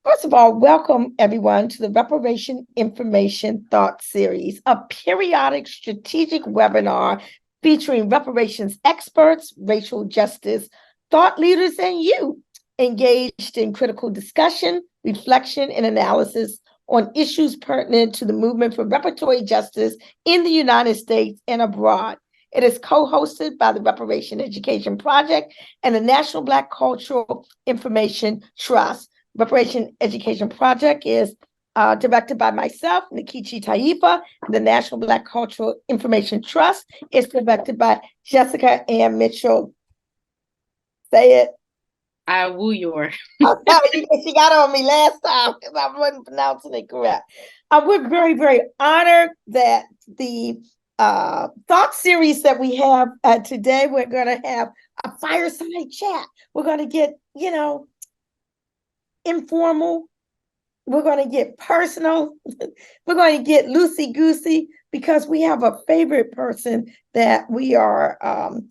First of all, welcome everyone to the Reparation Information Thought Series, a periodic strategic webinar featuring reparations experts, racial justice, thought leaders, and you engaged in critical discussion, reflection, and analysis on issues pertinent to the movement for reparatory justice in the United States and abroad. It is co-hosted by the Reparation Education Project and the National Black Cultural Information Trust. Reparation Education Project is directed by myself, Nikichi Taifa. The National Black Cultural Information Trust is directed by Jessica Ann Mitchell. Say it. I woo your. She got on me last time because I wasn't pronouncing it correct. We're very, very honored that the thought series that we have today, we're going to have a fireside chat. We're going to get, informal. We're going to get personal. We're going to get loosey-goosey because we have a favorite person that we are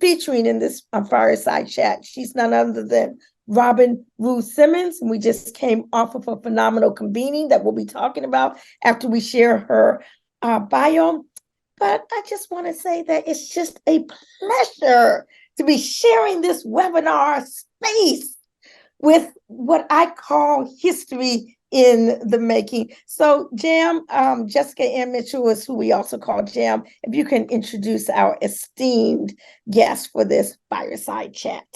featuring in this fireside chat. She's none other than Robin Rue Simmons. And we just came off of a phenomenal convening that we'll be talking about after we share her bio. But I just want to say that it's just a pleasure to be sharing this webinar space with what I call history in the making. So Jam, Jessica Ann Mitchell is who we also call Jam. If you can introduce our esteemed guest for this fireside chat.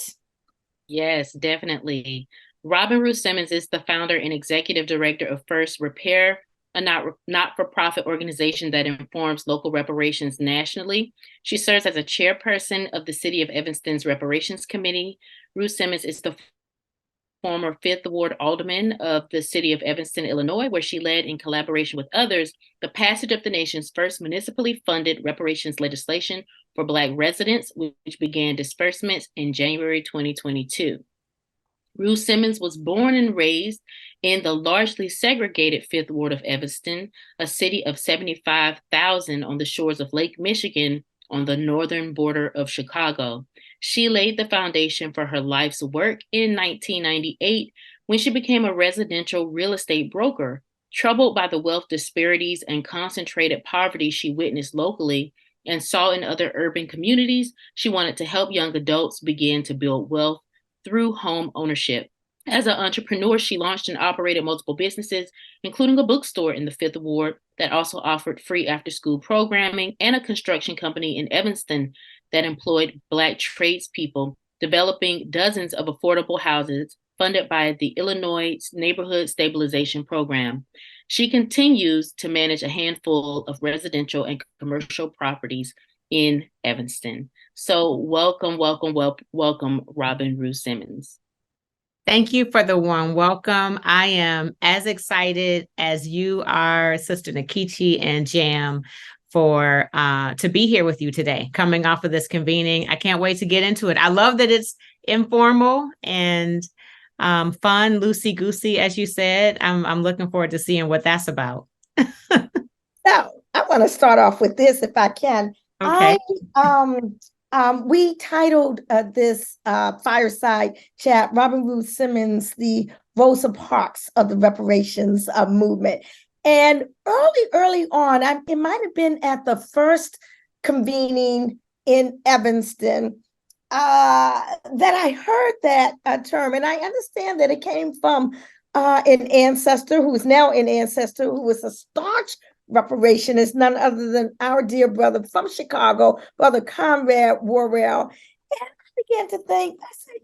Yes, definitely. Robin Rue Simmons is the founder and executive director of First Repair, a not-for-profit organization that informs local reparations nationally. She serves as a chairperson of the City of Evanston's Reparations Committee. Rue Simmons is the former 5th Ward Alderman of the City of Evanston, Illinois, where she led, in collaboration with others, the passage of the nation's first municipally funded reparations legislation for Black residents, which began disbursements in January 2022. Rue Simmons was born and raised in the largely segregated 5th Ward of Evanston, a city of 75,000 on the shores of Lake Michigan on the northern border of Chicago. She laid the foundation for her life's work in 1998 when she became a residential real estate broker. Troubled by the wealth disparities and concentrated poverty she witnessed locally and saw in other urban communities, she wanted to help young adults begin to build wealth through home ownership. As an entrepreneur, she launched and operated multiple businesses, including a bookstore in the 5th Ward that also offered free after-school programming, and a construction company in Evanston that employed Black tradespeople, developing dozens of affordable houses funded by the Illinois Neighborhood Stabilization Program. She continues to manage a handful of residential and commercial properties in Evanston. So welcome, Robin Rue Simmons. Thank you for the warm welcome. I am as excited as you are, Sister Nikichi and Jam, for to be here with you today, coming off of this convening. I can't wait to get into it. I love that it's informal and fun, loosey-goosey, as you said. I'm looking forward to seeing what that's about. Now, I want to start off with this, if I can. Okay. We titled this fireside chat, Robin Rue Simmons, the Rosa Parks of the Reparations Movement. And early on, it might have been at the first convening in Evanston that I heard that term. And I understand that it came from an ancestor who is now an ancestor who was a staunch reparationist, none other than our dear brother from Chicago, Brother Conrad Worrell. And I began to think, I said,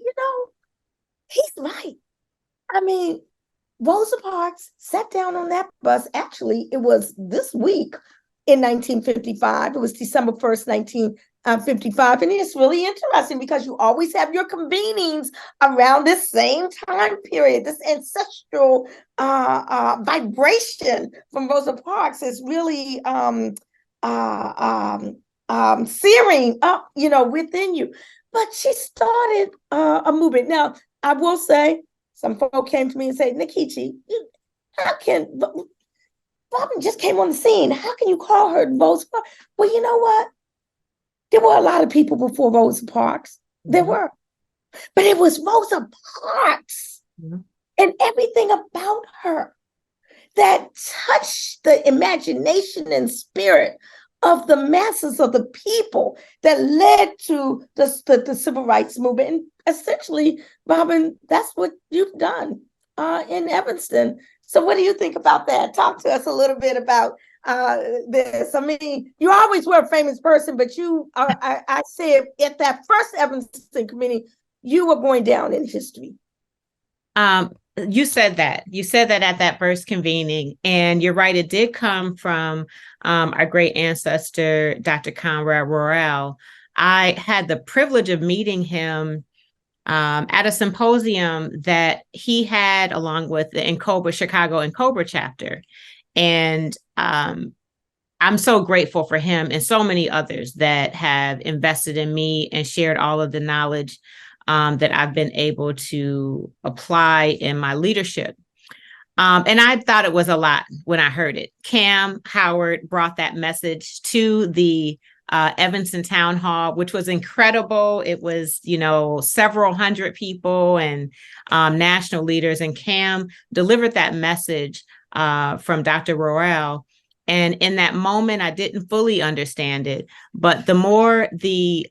he's right. I mean, Rosa Parks sat down on that bus. Actually, it was this week in 1955. It was December 1st, 1955. And it's really interesting because you always have your convenings around this same time period. This ancestral vibration from Rosa Parks is really searing up, within you. But she started a movement. Now, I will say, some folk came to me and said, Nikichi, Robin just came on the scene. How can you call her Rosa Parks? Well, you know what? There were a lot of people before Rosa Parks. There were. But it was Rosa Parks and everything about her that touched the imagination and spirit of the masses of the people that led to the civil rights movement. And essentially, Robin, that's what you've done in Evanston. So what do you think about that? Talk to us a little bit about this. I mean, you always were a famous person, but you are, I said at that first Evanston committee, you were going down in history. You said that. You said that at that first convening, and you're right. It did come from our great ancestor, Dr. Conrad Royal. I had the privilege of meeting him at a symposium that he had along with the Chicago NCOBRA chapter. And I'm so grateful for him and so many others that have invested in me and shared all of the knowledge that I've been able to apply in my leadership. And I thought it was a lot when I heard it. Cam Howard brought that message to the Evanston Town Hall, which was incredible. It was, several hundred people and national leaders. And Cam delivered that message from Dr. Royal. And in that moment, I didn't fully understand it. But the more the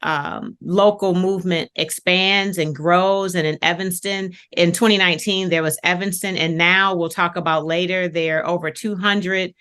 local movement expands and grows, and in Evanston, in 2019, there was Evanston. And now we'll talk about later, there are over 200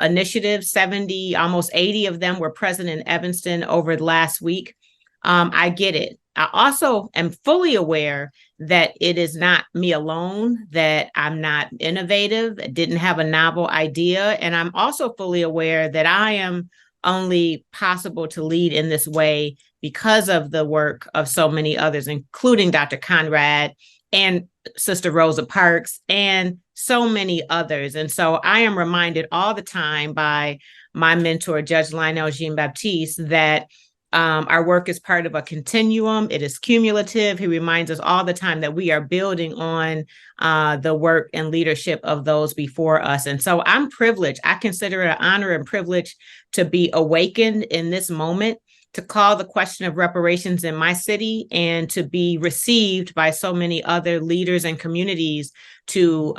initiatives, 70, almost 80 of them were present in Evanston over the last week. I get it. I also am fully aware that it is not me alone, that I'm not innovative, didn't have a novel idea. And I'm also fully aware that I am only possible to lead in this way because of the work of so many others, including Dr. Conrad and Sister Rosa Parks and so many others. And so I am reminded all the time by my mentor, Judge Lionel Jean-Baptiste, that our work is part of a continuum. It is cumulative. He reminds us all the time that we are building on the work and leadership of those before us. And so I'm privileged. I consider it an honor and privilege to be awakened in this moment, to call the question of reparations in my city, and to be received by so many other leaders and communities to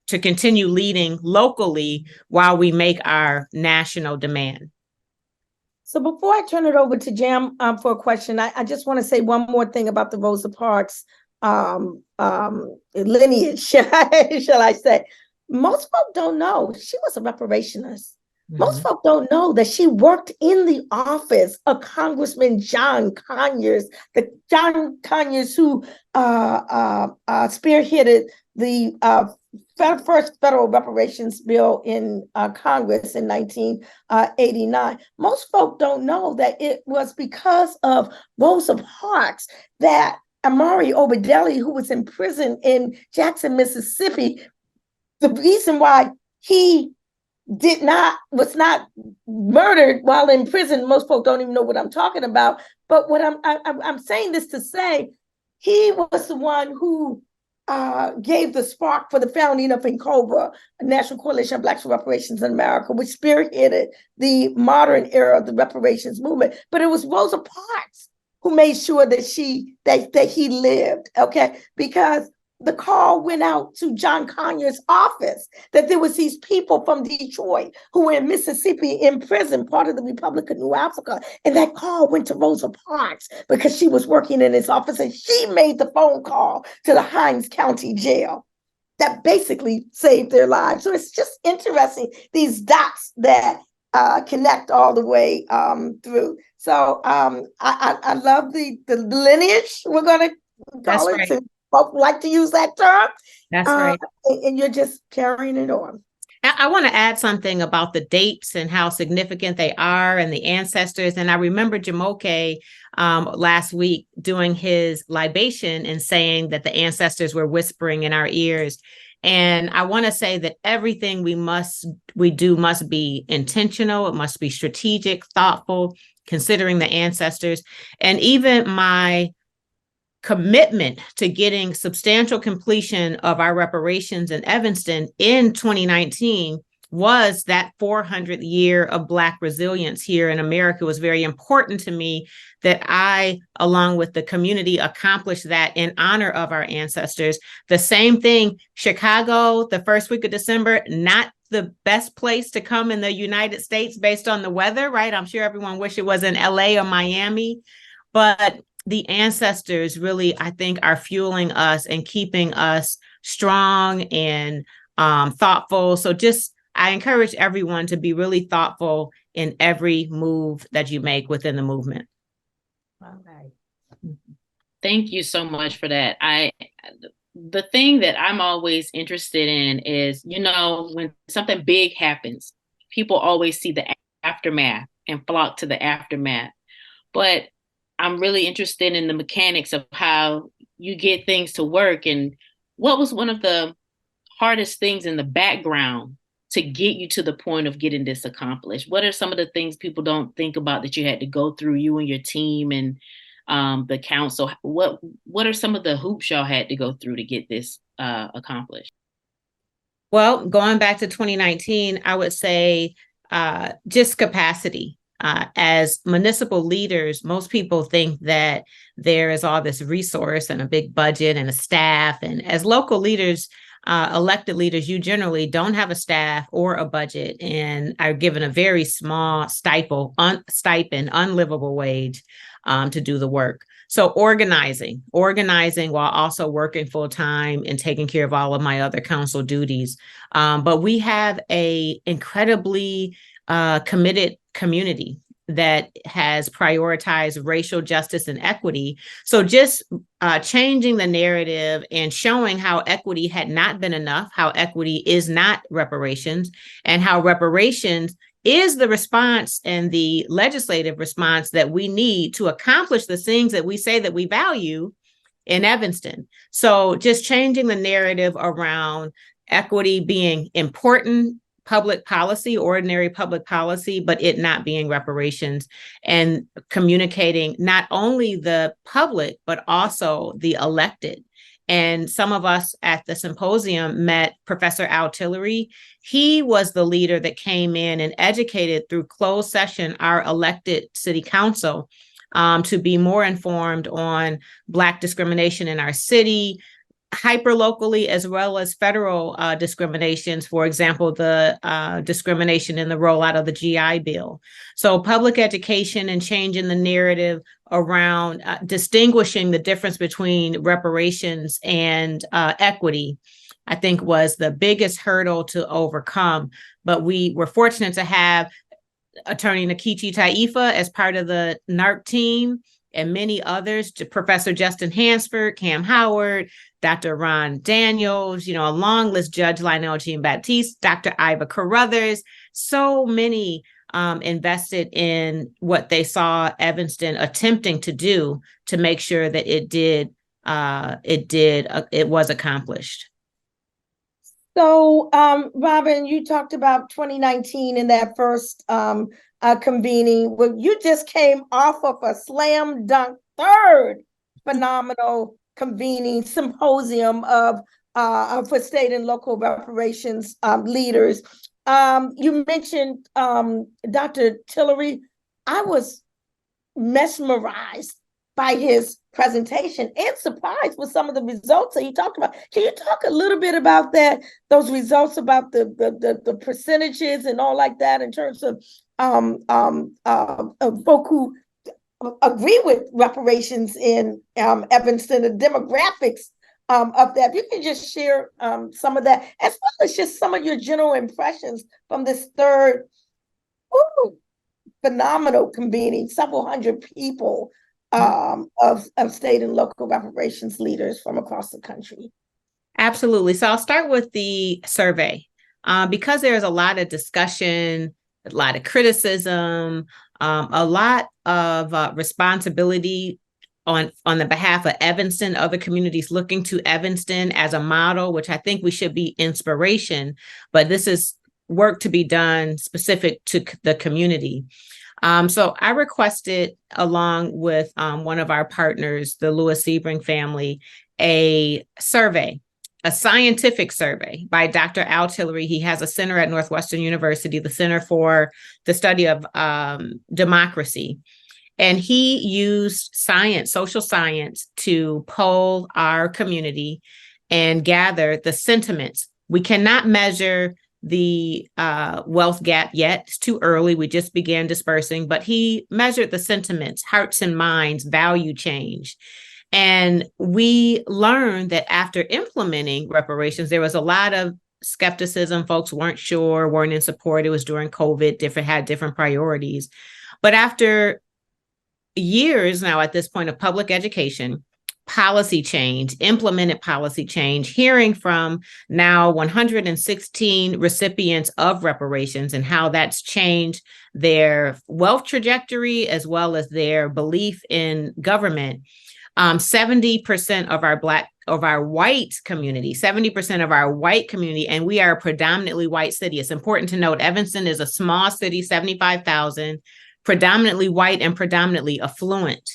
continue leading locally while we make our national demand. So before I turn it over to Jam for a question, I just want to say one more thing about the Rosa Parks lineage, shall I say. Most folk don't know she was a reparationist. Mm-hmm. Most folk don't know that she worked in the office of Congressman John Conyers, who spearheaded the first federal reparations bill in Congress in 1989. Most folk don't know that it was because of Rosa Parks that Amari Obadeli, who was in prison in Jackson, Mississippi, the reason why he was not murdered while in prison, most folk don't even know what I'm talking about. But what I'm saying this to say, he was the one who gave the spark for the founding of NCOBRA, a National Coalition of Blacks for Reparations in America, which spearheaded the modern era of the reparations movement. But it was Rosa Parks who made sure that he lived, okay? Because the call went out to John Conyers' office that there was these people from Detroit who were in Mississippi in prison, part of the Republic of New Africa. And that call went to Rosa Parks because she was working in his office, and she made the phone call to the Hinds County Jail that basically saved their lives. So it's just interesting, these dots that connect all the way through. So I love the lineage, we're going to call it. Right. Folks like to use that term. That's right. And you're just carrying it on. I want to add something about the dates and how significant they are and the ancestors. And I remember Jamoke last week doing his libation and saying that the ancestors were whispering in our ears. And I want to say that everything we do must be intentional. It must be strategic, thoughtful, considering the ancestors. And even my commitment to getting substantial completion of our reparations in Evanston in 2019 was that 400th year of Black resilience here in America. It was very important to me that I, along with the community, accomplish that in honor of our ancestors. The same thing, Chicago, the first week of December, not the best place to come in the United States based on the weather, right? I'm sure everyone wish it was in LA or Miami, but the ancestors really, I think, are fueling us and keeping us strong and thoughtful. So I encourage everyone to be really thoughtful in every move that you make within the movement. All right. Thank you so much for that. The thing that I'm always interested in is, when something big happens, people always see the aftermath and flock to the aftermath. But I'm really interested in the mechanics of how you get things to work, and what was one of the hardest things in the background to get you to the point of getting this accomplished? What are some of the things people don't think about that you had to go through, you and your team and the council? What are some of the hoops y'all had to go through to get this accomplished? Well, going back to 2019, I would say just capacity. As municipal leaders, most people think that there is all this resource and a big budget and a staff. And as local leaders, elected leaders, you generally don't have a staff or a budget and are given a very small stipend, unlivable wage to do the work. So organizing while also working full time and taking care of all of my other council duties. But we have a incredibly committed community that has prioritized racial justice and equity. So just changing the narrative and showing how equity had not been enough, how equity is not reparations, and how reparations is the response and the legislative response that we need to accomplish the things that we say that we value in Evanston. So just changing the narrative around equity being important public policy, ordinary public policy, but it not being reparations, and communicating not only the public, but also the elected. And some of us at the symposium met Professor Al Tillery. He was the leader that came in and educated through closed session our elected city council to be more informed on Black discrimination in our city, hyper-locally, as well as federal discriminations, for example, the discrimination in the rollout of the GI Bill. So public education and changing the narrative around distinguishing the difference between reparations and equity, I think was the biggest hurdle to overcome. But we were fortunate to have Attorney Nkechi Taifa as part of the NARC team, and many others, to Professor Justin Hansford, Cam Howard, Dr. Ron Daniels, a long list, Judge Lionel Jean-Baptiste, Dr. Iva Carruthers, so many invested in what they saw Evanston attempting to do to make sure that it was accomplished. So, Robin, you talked about 2019 in that first convening. Well, you just came off of a slam dunk third phenomenal convening symposium for state and local reparations leaders. You mentioned Dr. Tillery. I was mesmerized by his presentation and surprised with some of the results that he talked about. Can you talk a little bit about that, those results, about the percentages and all like that, in terms of folk who agree with reparations in Evanston, the demographics of that? If you can just share some of that, as well as just some of your general impressions from this third phenomenal convening, several hundred people of state and local reparations leaders from across the country. Absolutely. So I'll start with the survey. Because there's a lot of discussion, a lot of criticism, a lot of responsibility on the behalf of Evanston, other communities looking to Evanston as a model, which I think we should be inspiration, but this is work to be done specific to the community. So I requested, along with one of our partners, the Lewis Sebring family, a survey a scientific survey by Dr. Al Tillery. He has a center at Northwestern University, the Center for the Study of Democracy. And he used science, social science, to poll our community and gather the sentiments. We cannot measure the wealth gap yet. It's too early. We just began dispersing, but he measured the sentiments, hearts and minds, value change. And we learned that after implementing reparations, there was a lot of skepticism. Folks weren't sure, weren't in support. It was during COVID, had different priorities. But after years now at this point of public education, policy change, implemented policy change, hearing from now 116 recipients of reparations and how that's changed their wealth trajectory as well as their belief in government. 70% of our white community, 70% of our white community, and we are a predominantly white city. It's important to note Evanston is a small city, 75,000, predominantly white and predominantly affluent.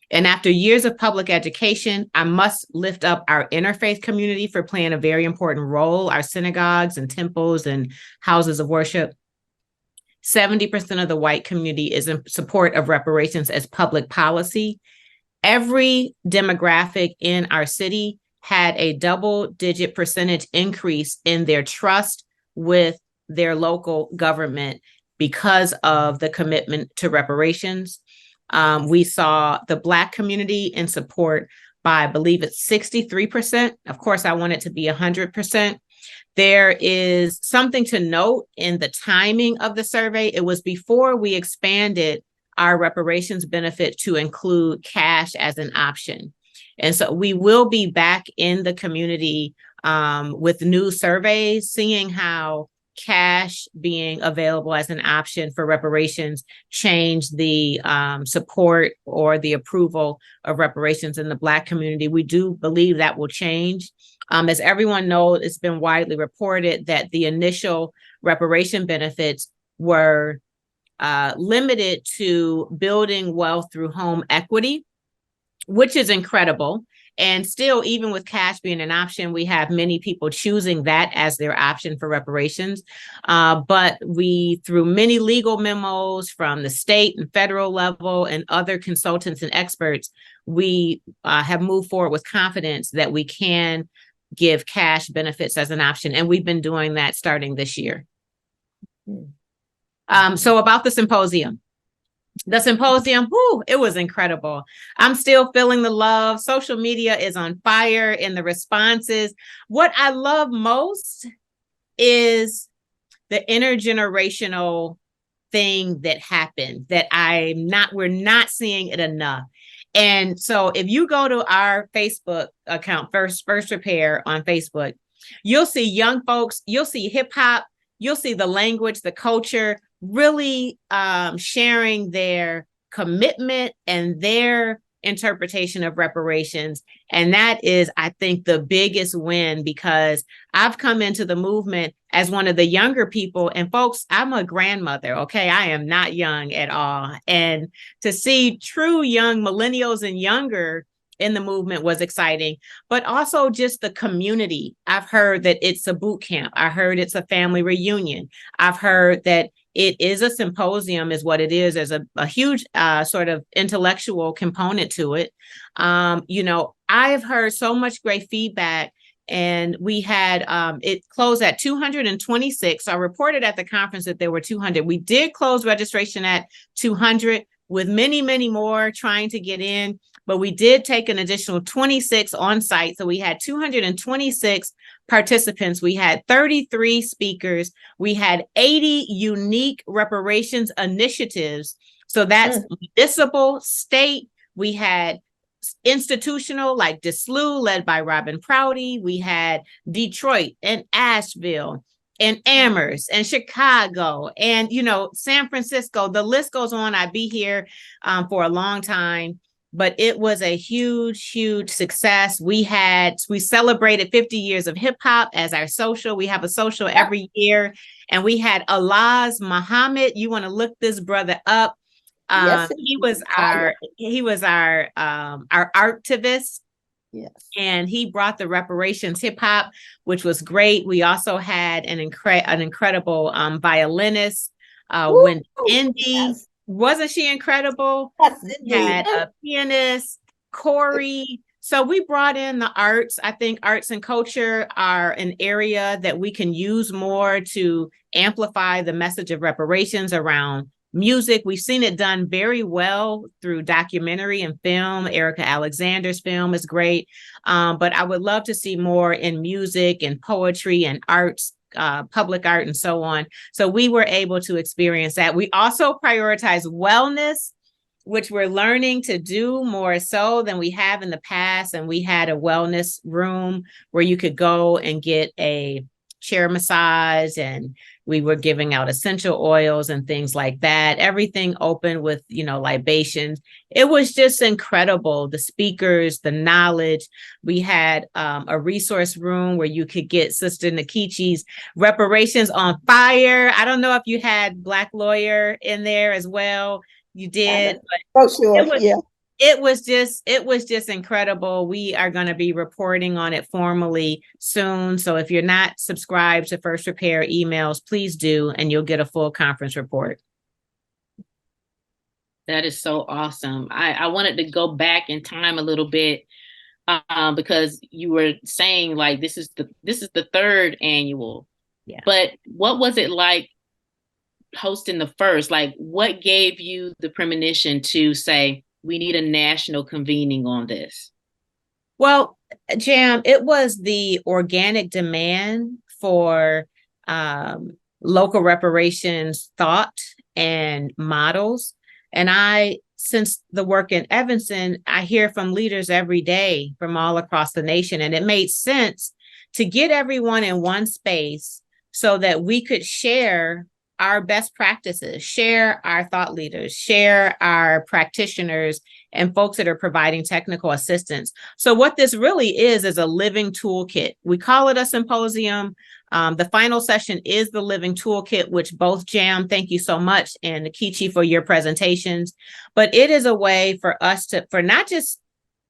And after years of public education, I must lift up our interfaith community for playing a very important role, our synagogues and temples and houses of worship. 70% of the white community is in support of reparations as public policy. Every demographic in our city had a double-digit percentage increase in their trust with their local government because of the commitment to reparations. We saw the Black community in support by, I believe it's 63%. Of course, I want it to be 100%. There is something to note in the timing of the survey. It was before we expanded our reparations benefit to include cash as an option. And so we will be back in the community with new surveys, seeing how cash being available as an option for reparations change the support or the approval of reparations in the Black community. We do believe that will change. As everyone knows, it's been widely reported that the initial reparation benefits were limited to building wealth through home equity, which is incredible. And still, even with cash being an option, we have many people choosing that as their option for reparations. But we, through many legal memos from the state and federal level and other consultants and experts, we have moved forward with confidence that we can give cash benefits as an option. And we've been doing that starting this year. So about the symposium. The symposium, it was incredible. I'm still feeling the love. Social media is on fire in the responses. What I love most is the intergenerational thing that happened that we're not seeing it enough. And so if you go to our Facebook account, First Repair on Facebook, you'll see young folks, you'll see hip hop, you'll see the language, the culture, really sharing their commitment and their interpretation of reparations. And that is, I think, the biggest win, because I've come into the movement as one of the younger people. And folks, I'm a grandmother, okay? I am not young at all. And to see true young millennials and younger in the movement was exciting, but also just the community. I've heard that it's a boot camp. I heard it's a family reunion. I've heard that it is a symposium is what it is. There's a huge sort of intellectual component to it. I've heard so much great feedback, and we had, it closed at 226. So I reported at the conference that there were 200. We did close registration at 200 with many, many more trying to get in, but we did take an additional 26 on site. So we had 226 participants. We had 33 speakers. We had 80 unique reparations initiatives. So that's municipal, state. We had institutional, like DeSLU, led by Robin Prouty. We had Detroit and Asheville and Amherst and Chicago and, San Francisco. The list goes on. I'd be here for a long time. But it was a huge, huge success. We celebrated 50 years of hip hop as our social. We have a social every year. And we had Alaz Muhammad. You want to look this brother up. Yes, he was our archivist. Yes. And he brought the reparations hip hop, which was great. We also had an incredible violinist, Woo! Indy. Yes. Wasn't she incredible? Yes, We indeed. had a pianist, Corey. So we brought in the arts. I think arts and culture are an area that we can use more to amplify the message of reparations around music. We've seen it done very well through documentary and film. Erica Alexander's film is great. But I would love to see more in music and poetry and arts, public art and so on. So we were able to experience that. We also prioritize wellness, which we're learning to do more so than we have in the past. And we had a wellness room where you could go and get a chair massage, and we were giving out essential oils and things like that. Everything open with, libations. It was just incredible. The speakers, the knowledge. We had a resource room where you could get Sister Nikichi's Reparations on Fire. I don't know if you had Black Lawyer in there as well. You did, but sure, it was just incredible. We are going to be reporting on it formally soon. So if you're not subscribed to First Repair emails, please do, and you'll get a full conference report. That is so awesome. I wanted to go back in time a little bit because you were saying like this is the third annual. Yeah. But what was it like hosting the first? Like, what gave you the premonition to say we need a national convening on this? Well, Jam, it was the organic demand for local reparations thought and models. And since the work in Evanston, I hear from leaders every day from all across the nation. And it made sense to get everyone in one space so that we could share our best practices, share our thought leaders, share our practitioners and folks that are providing technical assistance. So what this really is a living toolkit. We call it a symposium. The final session is the living toolkit, which both Jam, thank you so much, and Nikichi for your presentations. But it is a way for us for not just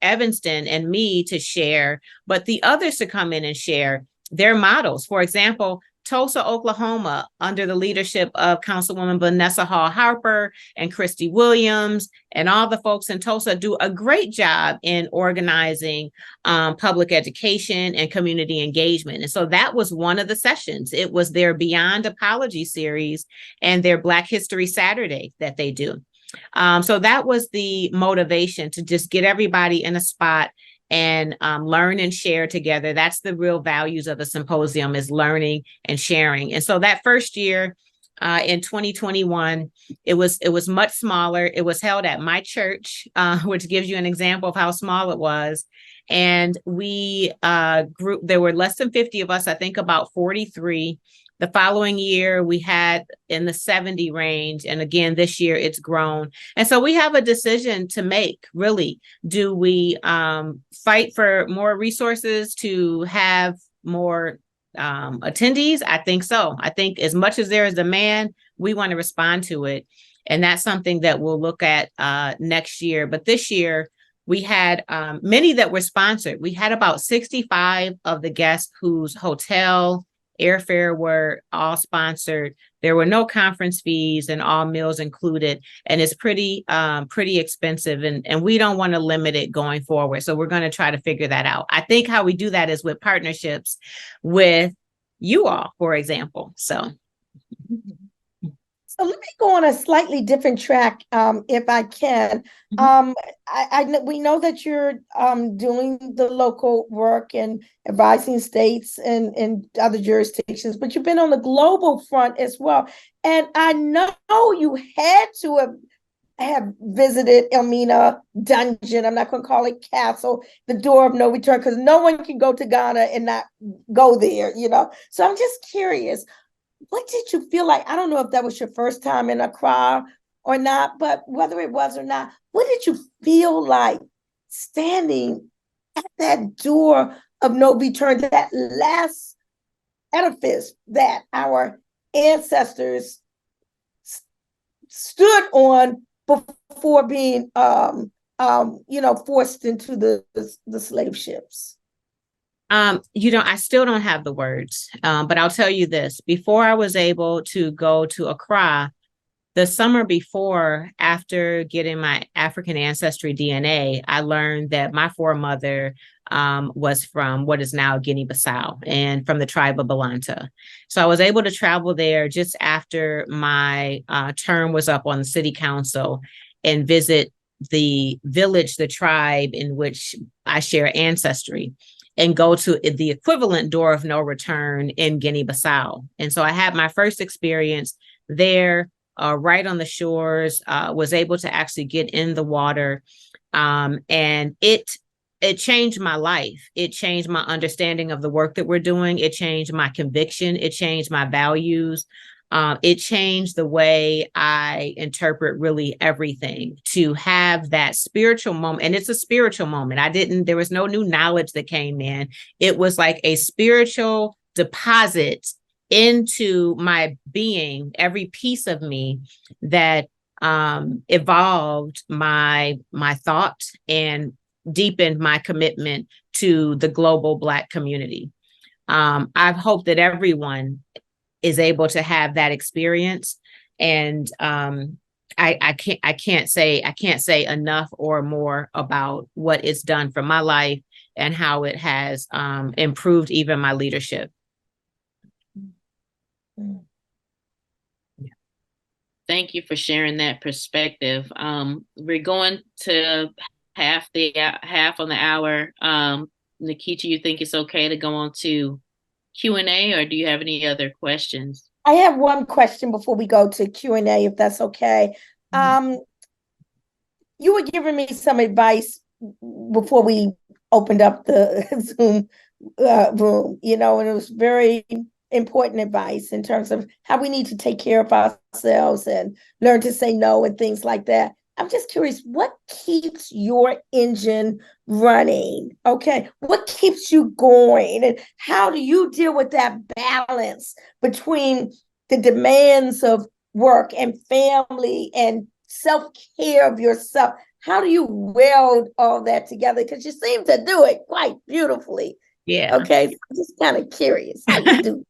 Evanston and me to share, but the others to come in and share their models. For example, Tulsa, Oklahoma, under the leadership of Councilwoman Vanessa Hall Harper and Christy Williams, and all the folks in Tulsa do a great job in organizing public education and community engagement. And so that was one of the sessions. It was their Beyond Apology series and their Black History Saturday that they do. So that was the motivation, to just get everybody in a spot and learn and share together. That's the real values of the symposium, is learning and sharing. And so that first year in 2021, it was much smaller. It was held at my church, which gives you an example of how small it was. And we there were less than 50 of us, I think about 43. The following year, we had in the 70 range. And again, this year it's grown. And so we have a decision to make, really. Do we fight for more resources to have more attendees? I think so. I think as much as there is demand, we want to respond to it. And that's something that we'll look at next year. But this year, we had many that were sponsored. We had about 65 of the guests whose hotel, airfare were all sponsored. There were no conference fees and all meals included. And it's pretty expensive. And we don't want to limit it going forward. So we're going to try to figure that out. I think how we do that is with partnerships with you all, for example. So let me go on a slightly different track, if I can. We know that you're doing the local work and advising states and other jurisdictions, but you've been on the global front as well. And I know you had to have visited Elmina Dungeon. I'm not going to call it castle, the door of no return, because no one can go to Ghana and not go there, So I'm just curious. What did you feel like? I don't know if that was your first time in Accra or not, but whether it was or not, what did you feel like standing at that door of no return, that last edifice that our ancestors stood on before being forced into the slave ships? I still don't have the words, but I'll tell you this. Before I was able to go to Accra, the summer before, after getting my African ancestry DNA, I learned that my foremother was from what is now Guinea-Bissau and from the tribe of Balanta. So I was able to travel there just after my term was up on the city council and visit the village, the tribe in which I share ancestry, and go to the equivalent door of no return in Guinea-Bissau. And so I had my first experience there, right on the shores, was able to actually get in the water. And it changed my life. It changed my understanding of the work that we're doing. It changed my conviction. It changed my values. It changed the way I interpret really everything, to have that spiritual moment. And it's a spiritual moment. There was no new knowledge that came in. It was like a spiritual deposit into my being, every piece of me, that evolved my thought and deepened my commitment to the global Black community. I've hoped that everyone is able to have that experience. And I can't say enough or more about what it's done for my life and how it has improved even my leadership. Thank you for sharing that perspective. We're going to half on the hour. Nikita, you think it's okay to go on to Q&A, or do you have any other questions? I have one question before we go to Q&A, if that's okay. You were giving me some advice before we opened up the Zoom room, and it was very important advice in terms of how we need to take care of ourselves and learn to say no and things like that. I'm just curious, what keeps your engine running? Okay, what keeps you going? And how do you deal with that balance between the demands of work and family and self-care of yourself? How do you weld all that together? Because you seem to do it quite beautifully. Yeah. Okay, so I'm just kind of curious how you do.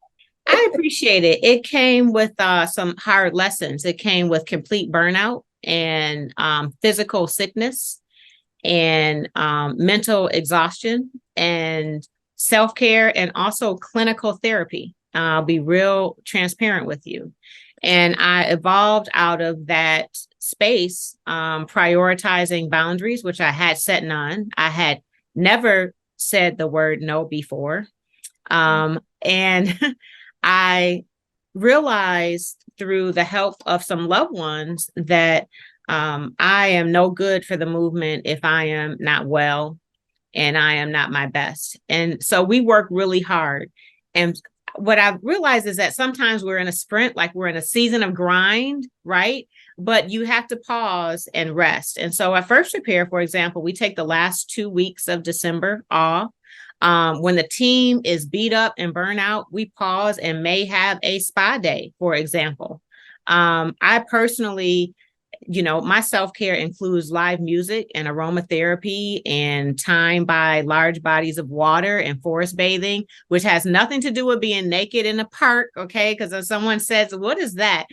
I appreciate it. It came with some hard lessons. It came with complete burnout and physical sickness and mental exhaustion and self-care, and also clinical therapy. I'll be real transparent with you. And I evolved out of that space, prioritizing boundaries, which I had set none. I had never said the word no before. And I realized through the help of some loved ones that I am no good for the movement if I am not well and I am not my best. And so we work really hard. And what I've realized is that sometimes we're in a sprint, like we're in a season of grind, right? But you have to pause and rest. And so at First Repair, for example, we take the last 2 weeks of December off. When the team is beat up and burnt out, we pause and may have a spa day, for example. I personally, my self-care includes live music and aromatherapy and time by large bodies of water and forest bathing, which has nothing to do with being naked in a park, okay? Because if someone says, what is that?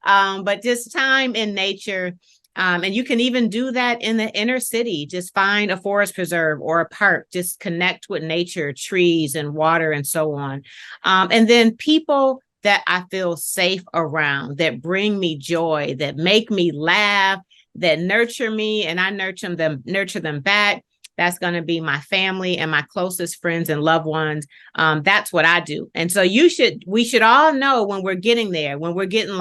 But just time in nature. And you can even do that in the inner city. Just find a forest preserve or a park, just connect with nature, trees and water and so on. And then people that I feel safe around, that bring me joy, that make me laugh, that nurture me, and I nurture them back. That's going to be my family and my closest friends and loved ones. That's what I do. And so we should all know when we're getting there, when we're getting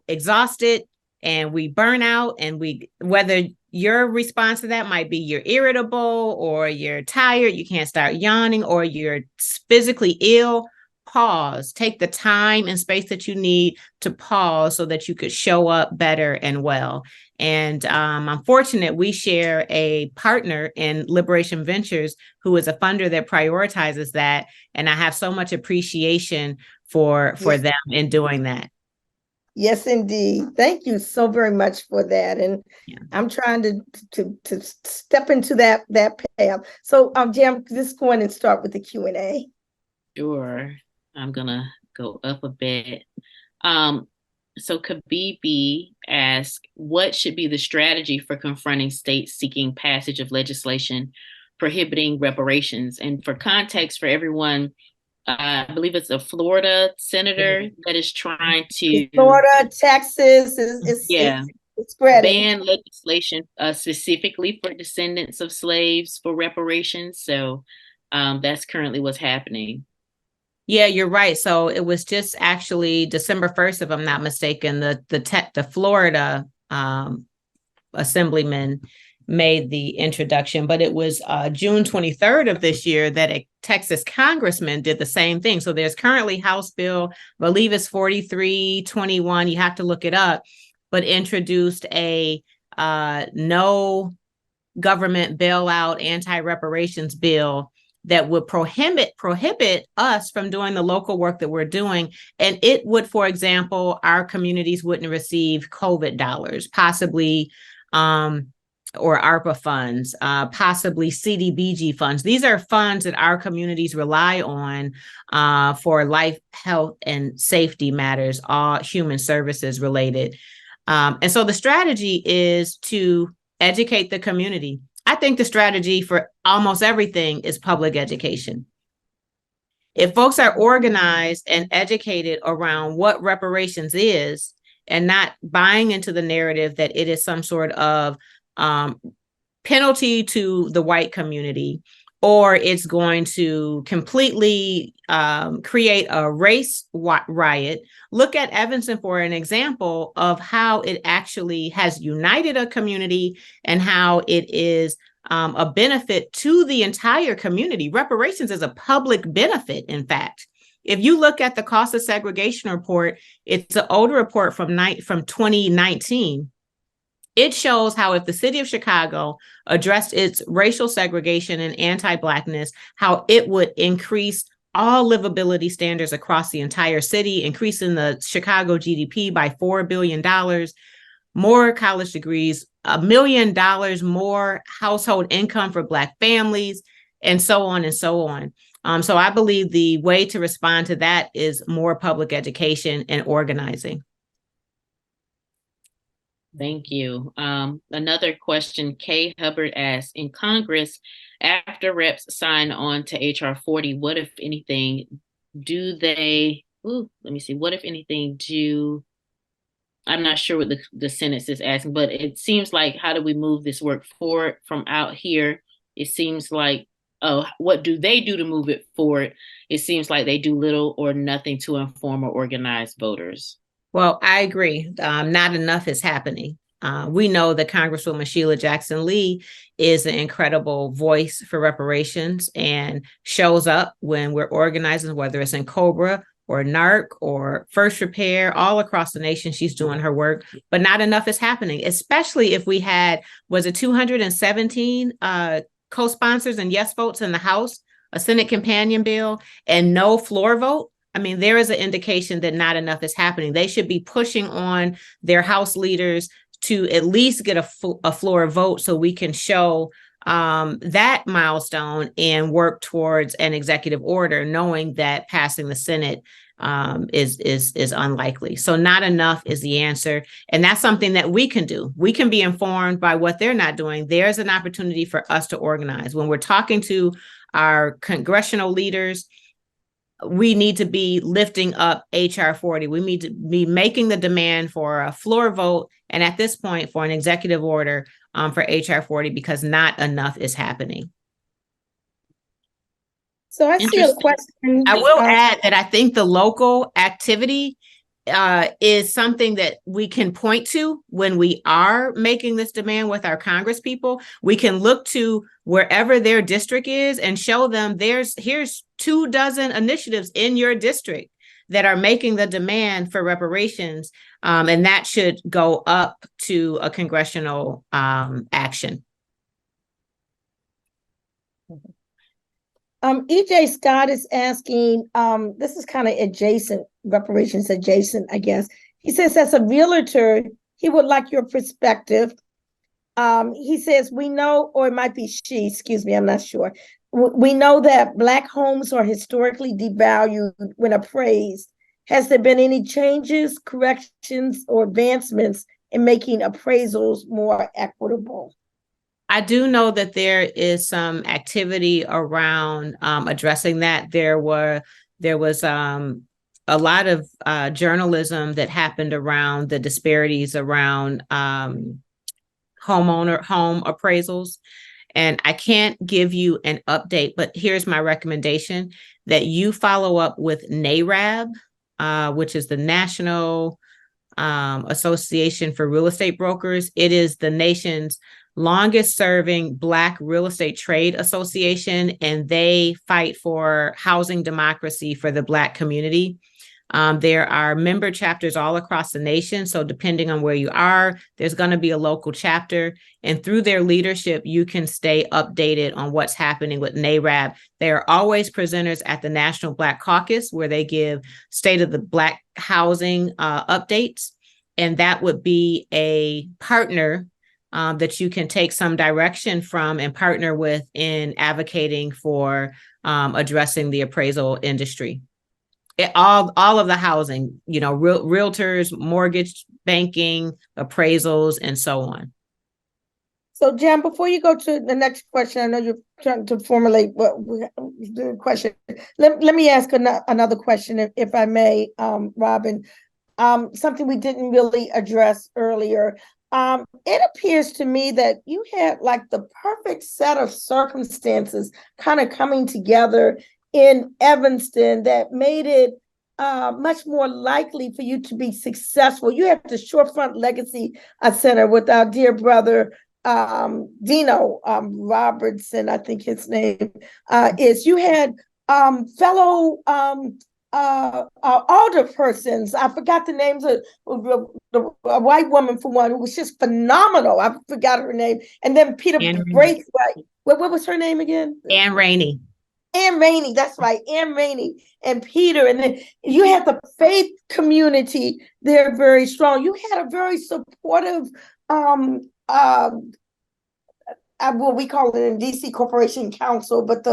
exhausted, and we burn out, and whether your response to that might be you're irritable or you're tired, you can't start yawning, or you're physically ill, pause, take the time and space that you need to pause so that you could show up better and well. And I'm fortunate we share a partner in Liberation Ventures who is a funder that prioritizes that. And I have so much appreciation for them in doing that. Yes, indeed. Thank you so very much for that. And Yeah. I'm trying to step into that path. So Jam, just go in and start with the Q&A. Sure. I'm gonna go up a bit. So Kabibi asked, what should be the strategy for confronting states seeking passage of legislation prohibiting reparations? And for context for everyone, I believe it's a Florida senator that is trying to Florida, Texas yeah, it's spreading. ban legislation specifically for descendants of slaves for reparations. So that's currently what's happening. Yeah, you're right. So it was just actually December 1st, if I'm not mistaken, the Florida assemblyman made the introduction, but it was June 23rd of this year that a Texas congressman did the same thing. So there's currently House Bill, I believe it's 4321, you have to look it up, but introduced a no government bailout anti-reparations bill that would prohibit us from doing the local work that we're doing. And it would, for example, our communities wouldn't receive COVID dollars, possibly, or ARPA funds, possibly CDBG funds. These are funds that our communities rely on for life, health, and safety matters, all human services related. And so the strategy is to educate the community. I think the strategy for almost everything is public education. If folks are organized and educated around what reparations is and not buying into the narrative that it is some sort of penalty to the white community, or it's going to completely create a race riot. Look at Evanston for an example of how it actually has united a community and how it is a benefit to the entire community. Reparations is a public benefit, in fact. If you look at the cost of segregation report, it's an older report from 2019. It shows how if the city of Chicago addressed its racial segregation and anti-Blackness, how it would increase all livability standards across the entire city, increasing the Chicago GDP by $4 billion, more college degrees, $1 million more household income for Black families, and so on and so on. So I believe the way to respond to that is more public education and organizing. Thank you. Another question, Kay Hubbard asked, in Congress, after reps sign on to HR 40, what if anything do they, what if anything do, I'm not sure what the sentence is asking, but it seems like, how do we move this work forward from out here? It seems like, what do they do to move it forward? It seems like they do little or nothing to inform or organize voters. Well, I agree. Not enough is happening. We know that Congresswoman Sheila Jackson Lee is an incredible voice for reparations and shows up when we're organizing, whether it's in COBRA or NARC or First Repair, all across the nation. She's doing her work, but not enough is happening, especially if we had, was it 217 co-sponsors and yes votes in the House, a Senate companion bill, and no floor vote. I mean, there is an indication that not enough is happening. They should be pushing on their House leaders to at least get a floor vote so we can show that milestone and work towards an executive order, knowing that passing the Senate is unlikely. So not enough is the answer. And that's something that we can do. We can be informed by what they're not doing. There's an opportunity for us to organize. When we're talking to our congressional leaders, we need to be lifting up HR 40. We need to be making the demand for a floor vote, and at this point for an executive order for HR 40, because not enough is happening. So I see a question. I will add that I think the local activity is something that we can point to when we are making this demand with our Congress people. We can look to wherever their district is and show them here's 24 initiatives in your district that are making the demand for reparations, and that should go up to a congressional action. EJ Scott is asking, this is kind of adjacent, reparations adjacent, I guess. He says, as a realtor, he would like your perspective. He says, we know, or it might be she, excuse me, I'm not sure. We know that Black homes are historically devalued when appraised. Has there been any changes, corrections, or advancements in making appraisals more equitable? I do know that there is some activity around addressing that. There was a lot of journalism that happened around the disparities around home appraisals. And I can't give you an update, but here's my recommendation: that you follow up with NARAB, which is the National Association for Real Estate Brokers. It is the nation's longest serving Black real estate trade association, and they fight for housing democracy for the Black community. There are member chapters all across the nation. So depending on where you are, there's going to be a local chapter. And through their leadership, you can stay updated on what's happening with NARAB. They are always presenters at the National Black Caucus, where they give state of the Black housing updates. And that would be a partner that you can take some direction from and partner with in advocating for addressing the appraisal industry. All of the housing, realtors, mortgage banking, appraisals, and so on. So, Jan, before you go to the next question, I know you're trying to formulate the question. Let me ask another question, if I may, Robin. Something we didn't really address earlier. It appears to me that you had like the perfect set of circumstances kind of coming together in Evanston that made it much more likely for you to be successful. You have the Shorefront Legacy Center with our dear brother, Dino Robertson, I think his name is. You had fellow alderpersons. I forgot the names of a white woman, for one, who was just phenomenal. I forgot her name. And then Peter Braithwaite. What was her name again? Ann Rainey. Ann Rainey, that's right, Ann Rainey and Peter. And then you had the faith community there very strong. You had a very supportive, well, we call it in DC Corporation Council, but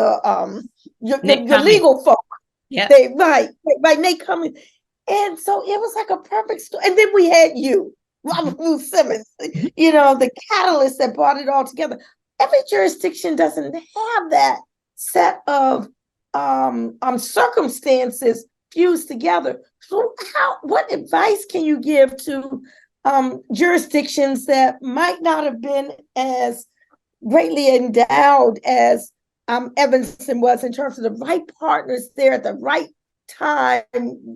your legal folk. Yeah. Right. They come in. And so it was like a perfect story. And then we had you, Robin Rue Simmons, the catalyst that brought it all together. Every jurisdiction doesn't have that set of circumstances fused together. So what advice can you give to jurisdictions that might not have been as greatly endowed as Evanston was, in terms of the right partners there at the right time,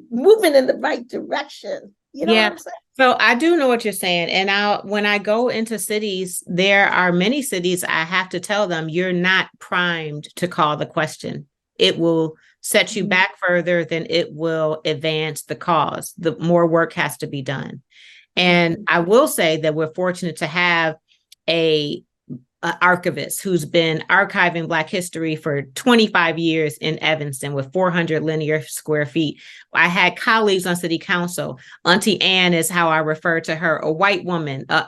moving in the right direction? You know what I'm saying? So I do know what you're saying. And when I go into cities, there are many cities I have to tell them, you're not primed to call the question. It will set you back further than it will advance the cause. The more work has to be done. And I will say that we're fortunate to have an archivist who's been archiving Black history for 25 years in Evanston with 400 linear square feet. I had colleagues on city council. Auntie Ann is how I refer to her, a white woman, a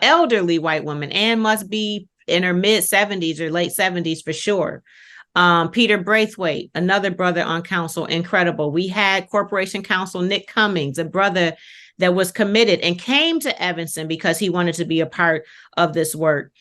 elderly white woman. Ann must be in her mid 70s or late 70s for sure. Peter Braithwaite, another brother on council, incredible. We had Corporation Counsel Nick Cummings, a brother that was committed and came to Evanston because he wanted to be a part of this work.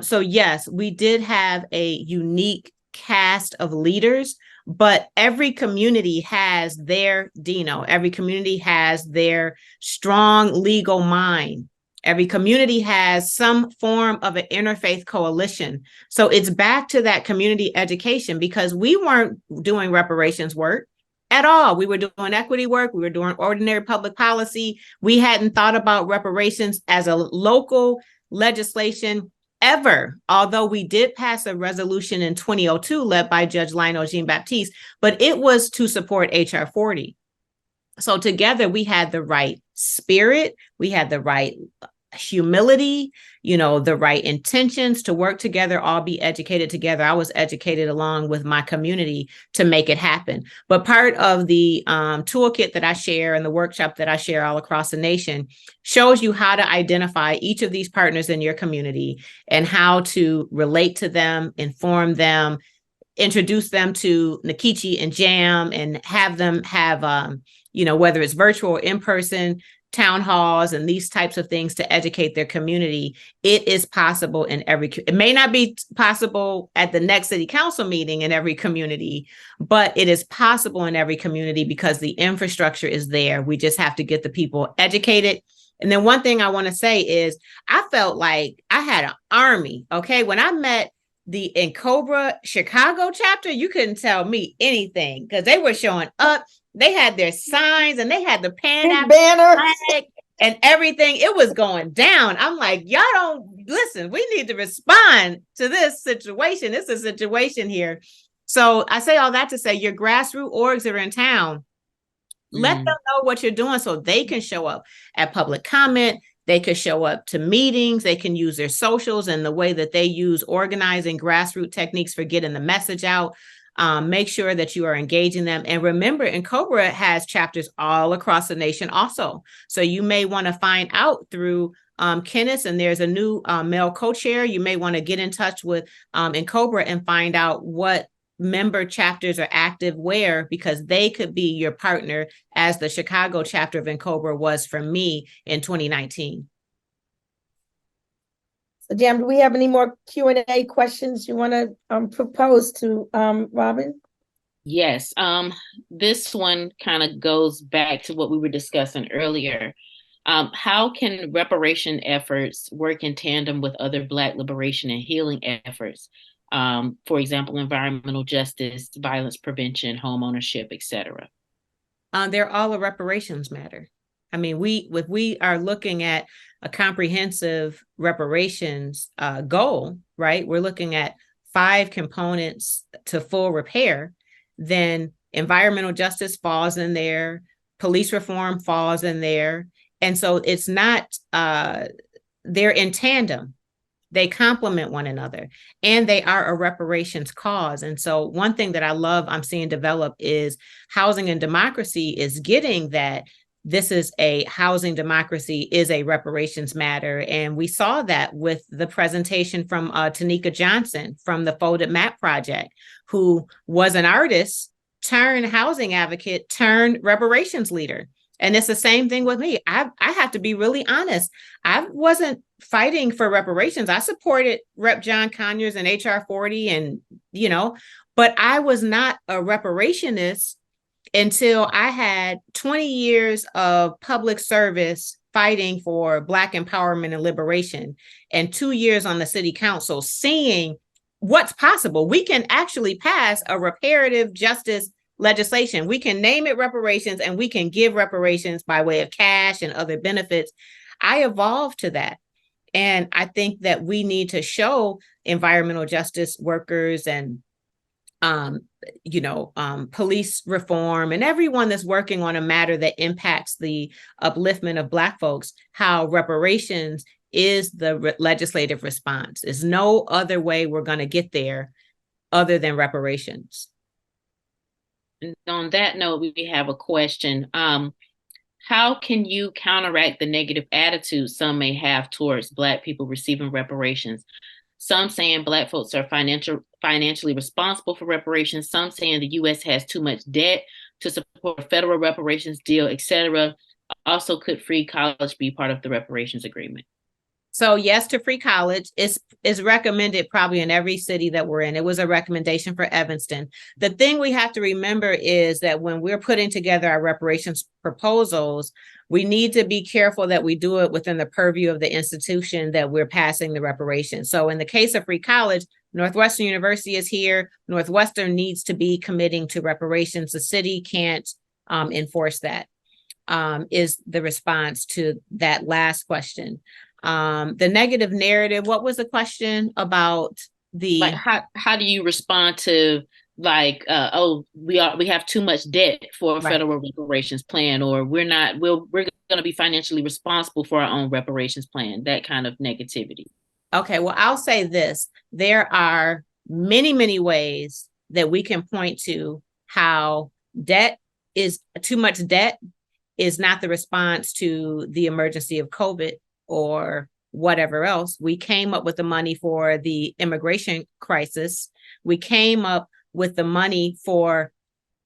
So yes, we did have a unique cast of leaders, but every community has their Dino. Every community has their strong legal mind. Every community has some form of an interfaith coalition. So it's back to that community education, because we weren't doing reparations work at all. We were doing equity work. We were doing ordinary public policy. We hadn't thought about reparations as a local legislation ever, although we did pass a resolution in 2002 led by Judge Lionel Jean-Baptiste, but it was to support HR 40. So together we had the right spirit, we had the right humility, the right intentions to work together, all be educated together. I was educated along with my community to make it happen. But part of the toolkit that I share and the workshop that I share all across the nation shows you how to identify each of these partners in your community and how to relate to them, inform them, introduce them to Nkechi and Jam, and have them have, whether it's virtual or in person, town halls and these types of things to educate their community. It is possible it may not be possible at the next city council meeting in every community, but it is possible in every community because the infrastructure is there. We just have to get the people educated. And then one thing I want to say is I felt like I had an army. Okay. When I met the Cobra Chicago chapter, you couldn't tell me anything because they were showing up. They had their signs and they had the banner and everything. It was going down. I'm like, y'all don't listen. We need to respond to this situation. It's a situation here. So I say all that to say your grassroots orgs that are in town, let them know what you're doing so they can show up at public comment. They could show up to meetings. They can use their socials and the way that they use organizing grassroots techniques for getting the message out. Make sure that you are engaging them. And remember, Cobra has chapters all across the nation also. So you may want to find out through Kenneth, and there's a new male co-chair. You may want to get in touch with Cobra and find out what member chapters are active where, because they could be your partner, as the Chicago chapter of Cobra was for me in 2019. So, Jam, do we have any more Q&A questions you want to propose to Robin? Yes. This one kind of goes back to what we were discussing earlier. How can reparation efforts work in tandem with other Black liberation and healing efforts? For example, environmental justice, violence prevention, home ownership, etc. They're all a reparations matter. I mean, if we are looking at a comprehensive reparations goal, right? We're looking at 5 components to full repair. Then environmental justice falls in there, police reform falls in there. And so it's not, they're in tandem. They complement one another, and they are a reparations cause. And so one thing that I love I'm seeing develop is housing and democracy is getting that this is a housing democracy is a reparations matter. And we saw that with the presentation from Tanika Johnson from the Folded Map Project, who was an artist turned housing advocate turned reparations leader. And it's the same thing with me. I have to be really honest. I wasn't fighting for reparations. I supported Rep. John Conyers and HR 40 and, but I was not a reparationist until I had 20 years of public service fighting for Black empowerment and liberation and 2 years on the city council, seeing what's possible. We can actually pass a reparative justice legislation. We can name it reparations and we can give reparations by way of cash and other benefits. I evolved to that. And I think that we need to show environmental justice workers and police reform and everyone that's working on a matter that impacts the upliftment of Black folks, how reparations is the legislative response. There's no other way we're going to get there other than reparations. And on that note, we have a question. How can you counteract the negative attitude some may have towards Black people receiving reparations? Some saying Black folks are financially responsible for reparations. Some saying the U.S. has too much debt to support a federal reparations deal, etc. Also, could free college be part of the reparations agreement? So yes to free college is recommended probably in every city that we're in. It was a recommendation for Evanston. The thing we have to remember is that when we're putting together our reparations proposals, we need to be careful that we do it within the purview of the institution that we're passing the reparations. So in the case of free college, Northwestern University is here. Northwestern needs to be committing to reparations. The city can't enforce that, is the response to that last question. The negative narrative, what was the question about the how do you respond to we have too much debt for a federal reparations plan, or we're going going to be financially responsible for our own reparations plan, that kind of negativity. Okay, well, I'll say this. There are many, many ways that we can point to how too much debt is not the response to the emergency of COVID or whatever else. We came up with the money for the immigration crisis. We came up with the money for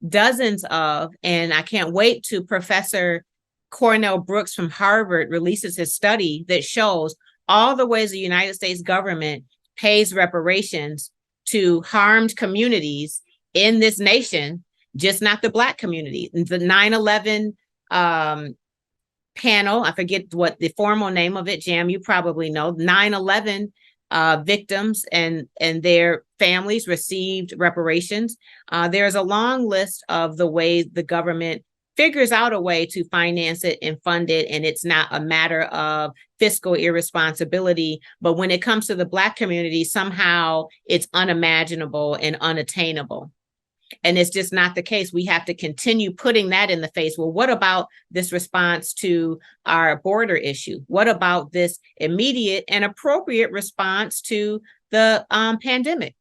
dozens of, and I can't wait to Professor Cornell Brooks from Harvard releases his study that shows all the ways the United States government pays reparations to harmed communities in this nation, just not the Black community. The 9/11 panel, I forget what the formal name of it, Jam, you probably know, 9/11 victims and their families received reparations. There's a long list of the ways the government figures out a way to finance it and fund it, and it's not a matter of fiscal irresponsibility. But when it comes to the Black community, somehow it's unimaginable and unattainable. And it's just not the case. We have to continue putting that in the face. Well, what about this response to our border issue? What about this immediate and appropriate response to the pandemic?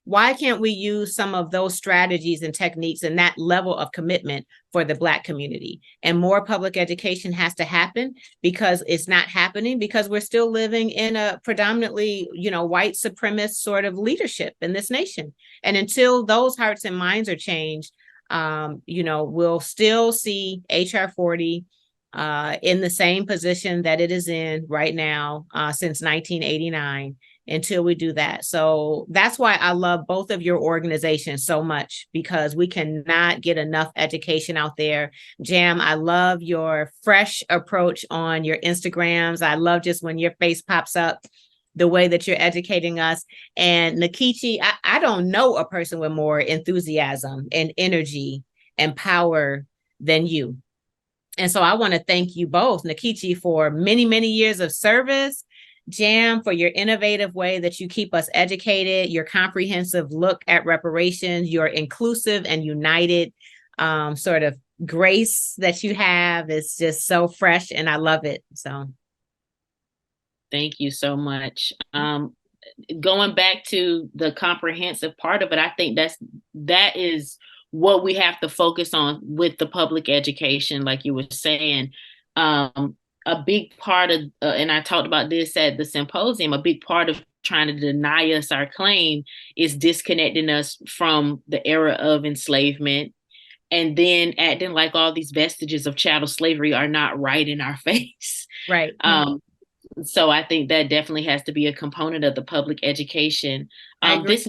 Why can't we use some of those strategies and techniques and that level of commitment for the Black community? And more public education has to happen, because it's not happening because we're still living in a predominantly, white supremacist sort of leadership in this nation. And until those hearts and minds are changed, we'll still see HR 40 in the same position that it is in right now since 1989. Until we do that. So that's why I love both of your organizations so much, because we cannot get enough education out there. Jam, I love your fresh approach on your Instagrams. I love just when your face pops up, the way that you're educating us. And Nkechi, I don't know a person with more enthusiasm and energy and power than you. And so I want to thank you both, Nkechi, for many, many years of service. Jam, for your innovative way that you keep us educated, your comprehensive look at reparations, your inclusive and united sort of grace that you have is just so fresh, and I love it. So thank you so much. Going back to the comprehensive part of it, I think that is what we have to focus on with the public education, like you were saying. A big part of, and I talked about this at the symposium, a big part of trying to deny us our claim is disconnecting us from the era of enslavement, and then acting like all these vestiges of chattel slavery are not right in our face. Right. So I think that definitely has to be a component of the public education. This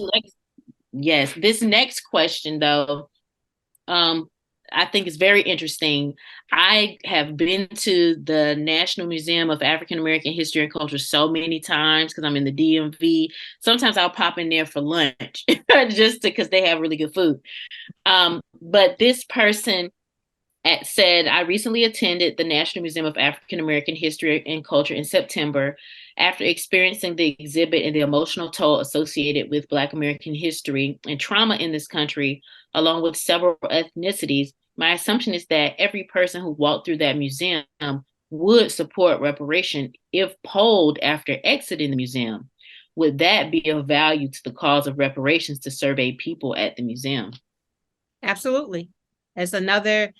next question, though, I think is very interesting. I have been to the National Museum of African American History and Culture so many times because I'm in the DMV. Sometimes I'll pop in there for lunch just because they have really good food. But this person said, I recently attended the National Museum of African American History and Culture in September after experiencing the exhibit and the emotional toll associated with Black American history and trauma in this country, along with several ethnicities. My assumption is that every person who walked through that museum would support reparation if polled after exiting the museum. Would that be of value to the cause of reparations to survey people at the museum? Absolutely. It's another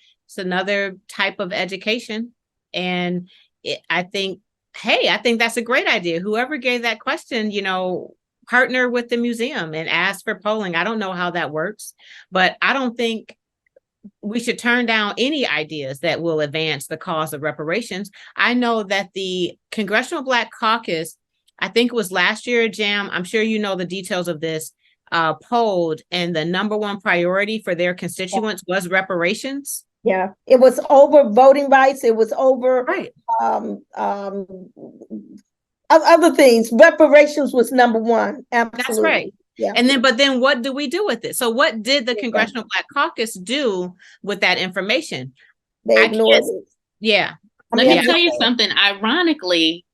type of education. And I think that's a great idea. Whoever gave that question, partner with the museum and ask for polling. I don't know how that works, but I don't think we should turn down any ideas that will advance the cause of reparations. I know that the Congressional Black Caucus, I think it was last year, Jam, I'm sure you know the details of this, polled, and the number one priority for their constituents was reparations. Yeah, it was over voting rights. It was over other things. Reparations was number one. Absolutely. That's right. Yeah. But then what do we do with it? So what did the Congressional Black Caucus do with that information? They ignored it. Yeah. Let me tell you something. Ironically,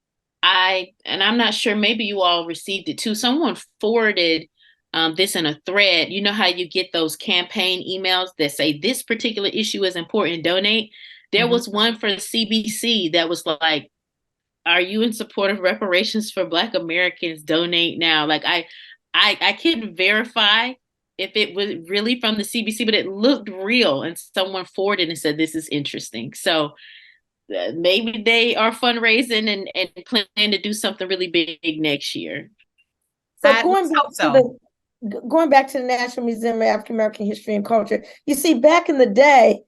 I'm not sure, maybe you all received it too. Someone forwarded this in a thread. You know how you get those campaign emails that say this particular issue is important, donate? There Mhm. was one for CBC that was like, are you in support of reparations for Black Americans? Donate now. Like I couldn't verify if it was really from the CBC, but it looked real. And someone forwarded and said, this is interesting. So maybe they are fundraising and plan to do something really big next year. So Let's hope so. going back to the National Museum of African American History and Culture, you see, back in the day,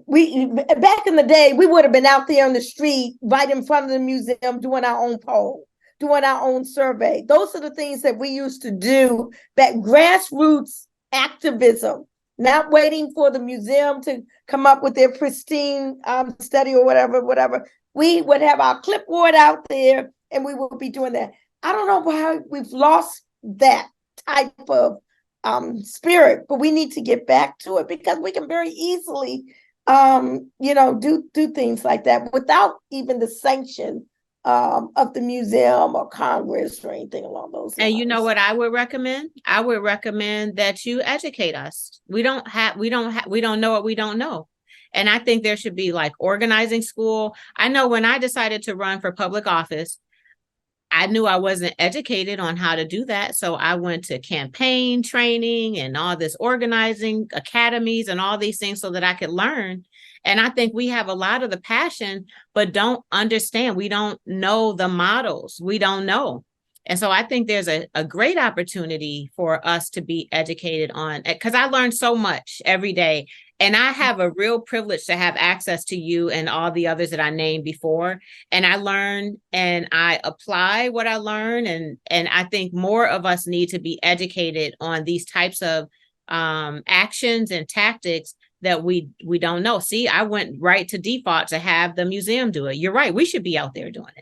we would have been out there on the street, right in front of the museum, doing our own poll, doing our own survey. Those are the things that we used to do, that grassroots activism, not waiting for the museum to come up with their pristine study or whatever. We would have our clipboard out there and we would be doing that. I don't know why we've lost that type of spirit, but we need to get back to it, because we can very easily do things like that without even the sanction of the museum or Congress or anything along those lines. And you know what I would recommend? I would recommend that you educate us. We don't know what we don't know. And I think there should be like organizing school. I know when I decided to run for public office, I knew I wasn't educated on how to do that. So I went to campaign training and all this organizing academies and all these things so that I could learn. And I think we have a lot of the passion, but don't understand. We don't know the models. We don't know. And so I think there's a great opportunity for us to be educated on, because I learned so much every day. And I have a real privilege to have access to you and all the others that I named before. And I learn and I apply what I learn. And I think more of us need to be educated on these types of actions and tactics that we don't know. See, I went right to default to have the museum do it. You're right. We should be out there doing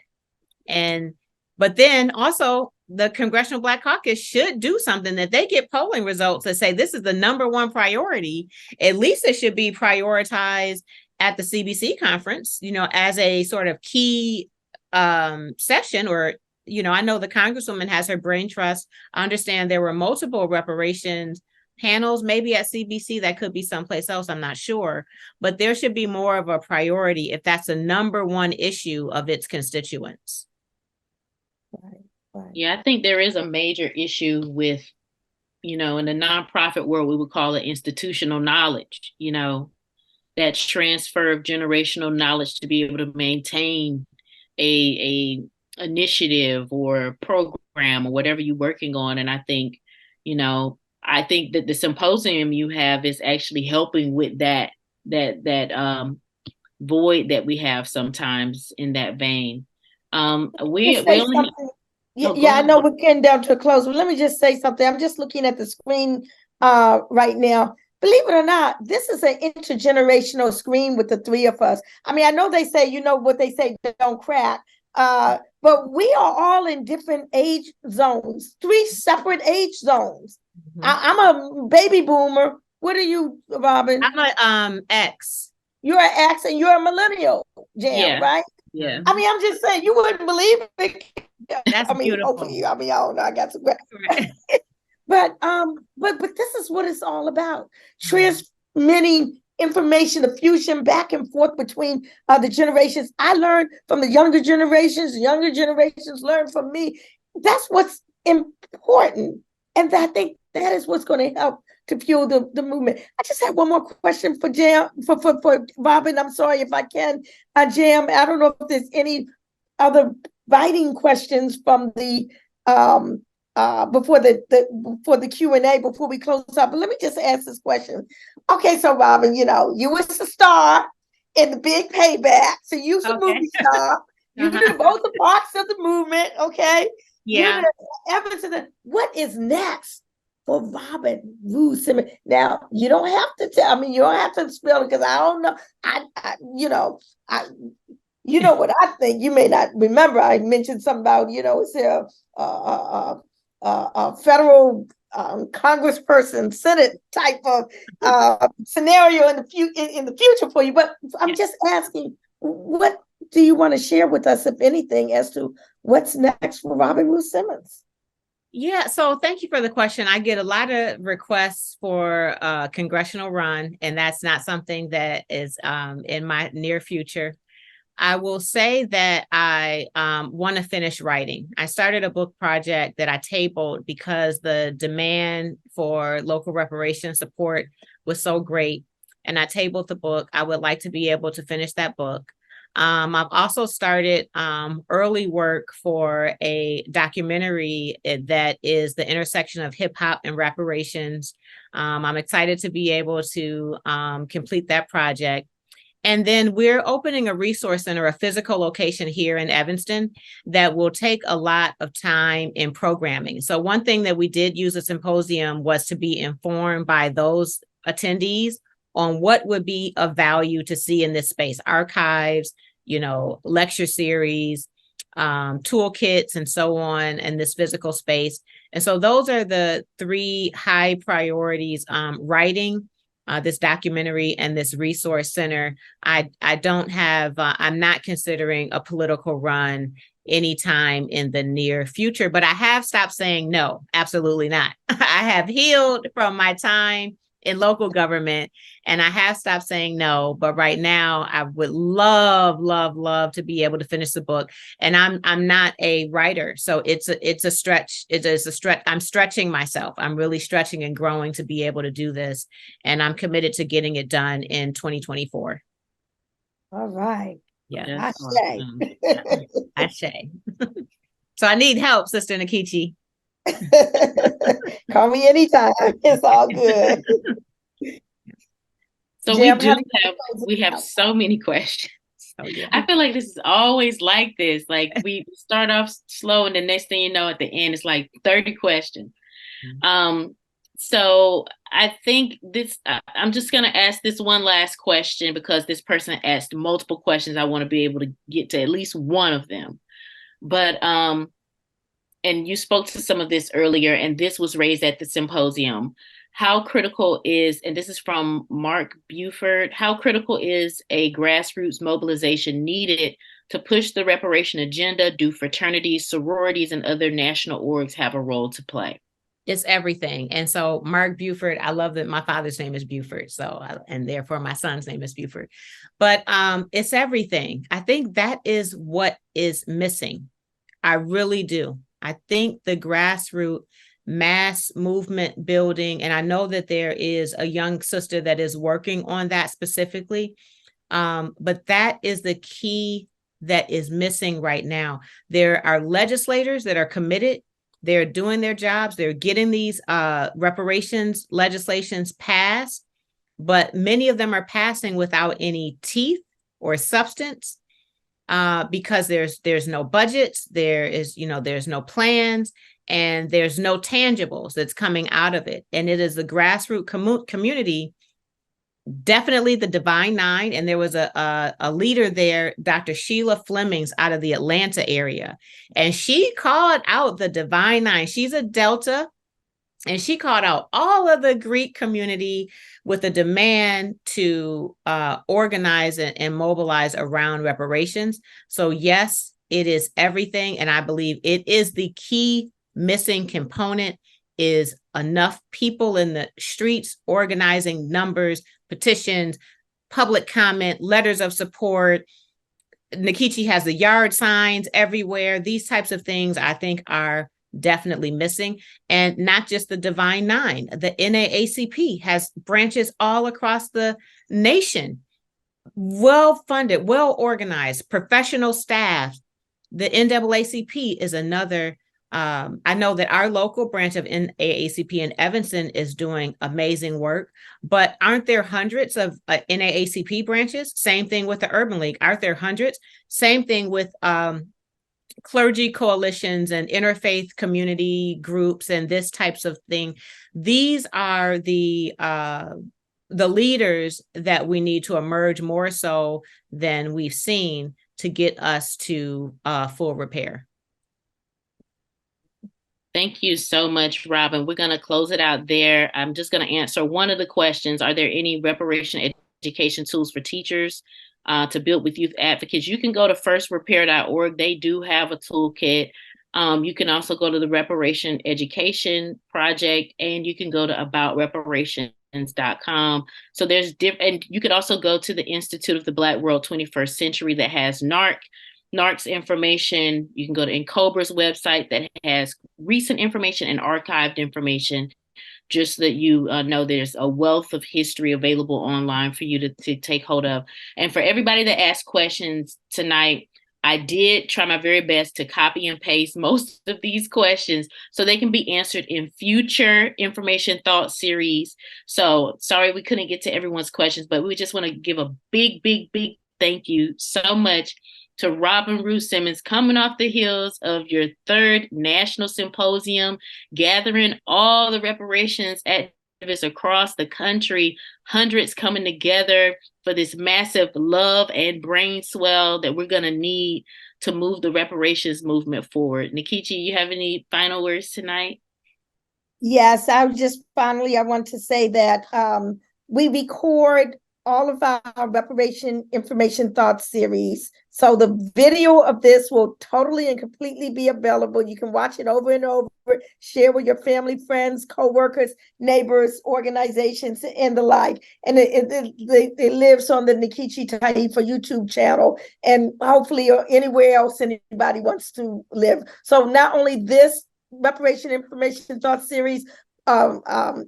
it. But then also the Congressional Black Caucus should do something, that they get polling results that say this is the number one priority. At least it should be prioritized at the CBC conference, as a sort of key session. Or, I know the Congresswoman has her brain trust. I understand there were multiple reparations panels, maybe at CBC, that could be someplace else, I'm not sure. But there should be more of a priority if that's the number one issue of its constituents. Right. Yeah, I think there is a major issue with, in the nonprofit world, we would call it institutional knowledge, that transfer of generational knowledge to be able to maintain a initiative or program or whatever you're working on. And I think that the symposium you have is actually helping with that void that we have sometimes in that vein. We only. I know we're getting down to a close, but let me just say something. I'm just looking at the screen right now. Believe it or not, this is an intergenerational screen with the three of us. I mean, I know they say, what they say, don't crack. But we are all in different age zones, 3 separate age zones. Mm-hmm. I'm a baby boomer. What are you, Robin? I'm a X. You're an X and you're a millennial, Jam, right? Yeah. I mean, I'm just saying, you wouldn't believe it. That's beautiful. Hopefully, I don't know. I got some. But this is what it's all about: transmitting information, the fusion back and forth between the generations. I learned from the younger generations learn from me. That's what's important, and I think that is what's going to help to fuel the movement. I just had one more question for Jam, for Robin. I'm sorry if I can, Jam. I don't know if there's any other biting questions from the before the Q&A, before we close up. But let me just ask this question. Okay, so Robin, you was the star in the big Payback. So you was the movie star. You did the Rosa Parks of the movement. Okay. Yeah. Evanston. What is next for Robin Rue Simmons? Now, you don't have to tell me. You don't have to spill it, because I don't know. You know what I think. You may not remember. I mentioned something about, it's a federal congressperson, Senate type of scenario in the future for you. But I'm just asking, what do you want to share with us, if anything, as to what's next for Robin Rue Simmons? Yeah, so thank you for the question. I get a lot of requests for a congressional run, and that's not something that is in my near future. I will say that I want to finish writing. I started a book project that I tabled because the demand for local reparation support was so great. And I tabled the book. I would like to be able to finish that book. I've also started early work for a documentary that is the intersection of hip hop and reparations. I'm excited to be able to complete that project. And then we're opening a resource center, a physical location here in Evanston that will take a lot of time in programming. So one thing that we did use a symposium was to be informed by those attendees on what would be of value to see in this space: archives, lecture series, toolkits, and so on, in this physical space. And so those are the three high priorities: writing, this documentary, and this resource center. I don't have, I'm not considering a political run anytime in the near future, but I have stopped saying no, absolutely not. I have healed from my time in local government, and I have stopped saying no. But right now, I would love, love, love to be able to finish the book. And I'm not a writer, so it's a stretch. It is a stretch. I'm stretching myself. I'm really stretching and growing to be able to do this, and I'm committed to getting it done in 2024. All right. Yeah, I say. So I need help, Sister Nkechi. Call me anytime. It's all good. So Jim, we have so many questions. Oh, yeah. I feel like this is always like this. Like we start off slow, and the next thing you know, at the end, it's like 30 questions. So I think I'm just going to ask this one last question, because this person asked multiple questions. I want to be able to get to at least one of them. But and you spoke to some of this earlier, and this was raised at the symposium. How critical is, and this is from Mark Buford, how critical is a grassroots mobilization needed to push the reparation agenda? Do fraternities, sororities, and other national orgs have a role to play? It's everything. And so Mark Buford, I love that my father's name is Buford. And therefore my son's name is Buford. But it's everything. I think that is what is missing. I really do. I think the grassroots mass movement building, and I know that there is a young sister that is working on that specifically, but that is the key that is missing right now. There are legislators that are committed. They're doing their jobs. They're getting these reparations legislations passed, but many of them are passing without any teeth or substance. Because there's no budgets, there's no plans, and there's no tangibles that's coming out of it. And it is the grassroots community, definitely the Divine Nine. And there was a leader there, Dr. Sheila Flemings, out of the Atlanta area. And she called out the Divine Nine. She's a Delta. And she called out all of the Greek community with a demand to organize and mobilize around reparations. So yes, it is everything. And I believe it is the key missing component, is enough people in the streets organizing, numbers, petitions, public comment, letters of support. Nkechi has the yard signs everywhere. These types of things I think are definitely missing. And not just the Divine Nine. The NAACP has branches all across the nation, well-funded, well-organized, professional staff. The NAACP is another. I know that our local branch of NAACP in Evanston is doing amazing work, but aren't there hundreds of NAACP branches? Same thing with the Urban League. Aren't there hundreds? Same thing with clergy coalitions and interfaith community groups and this types of thing. These are the leaders that we need to emerge more so than we've seen to get us to full repair. Thank you so much, Robin. We're going to close it out there. I'm just going to answer one of the questions. Are there any reparation education tools for teachers to build with youth advocates? You can go to firstrepair.org. They do have a toolkit. You can also go to the Reparation Education Project, and you can go to aboutreparations.com. So there's and you could also go to the Institute of the Black World 21st Century that has NARC's information. You can go to NCOBRA's website that has recent information and archived information, just so that you know there's a wealth of history available online for you to take hold of. And for everybody that asked questions tonight, I did try my very best to copy and paste most of these questions so they can be answered in future Information Thought Series. So sorry we couldn't get to everyone's questions, but we just want to give a big, big, big thank you so much to Robin Rue Simmons, coming off the heels of your 3rd National Symposium, gathering all the reparations activists across the country, hundreds coming together for this massive love and brain swell that we're going to need to move the reparations movement forward. Nkechi, you have any final words tonight? Yes, I want to say that we record all of our Reparation Information Thought Series. So the video of this will totally and completely be available. You can watch it over and over, share with your family, friends, co-workers, neighbors, organizations, and the like. And it lives on the Nkechi Taifa YouTube channel, and hopefully anywhere else anybody wants to live. So not only this Reparation Information Thought Series webinar,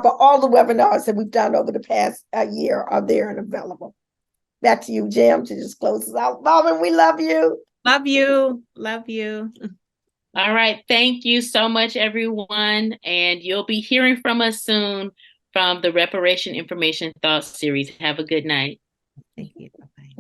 but all the webinars that we've done over the past year are there and available. Back to you, Jam, to just close us out. Robin, we love you. Love you. Love you. All right. Thank you so much, everyone. And you'll be hearing from us soon from the Reparation Information Thought Series. Have a good night. Thank you. Bye-bye.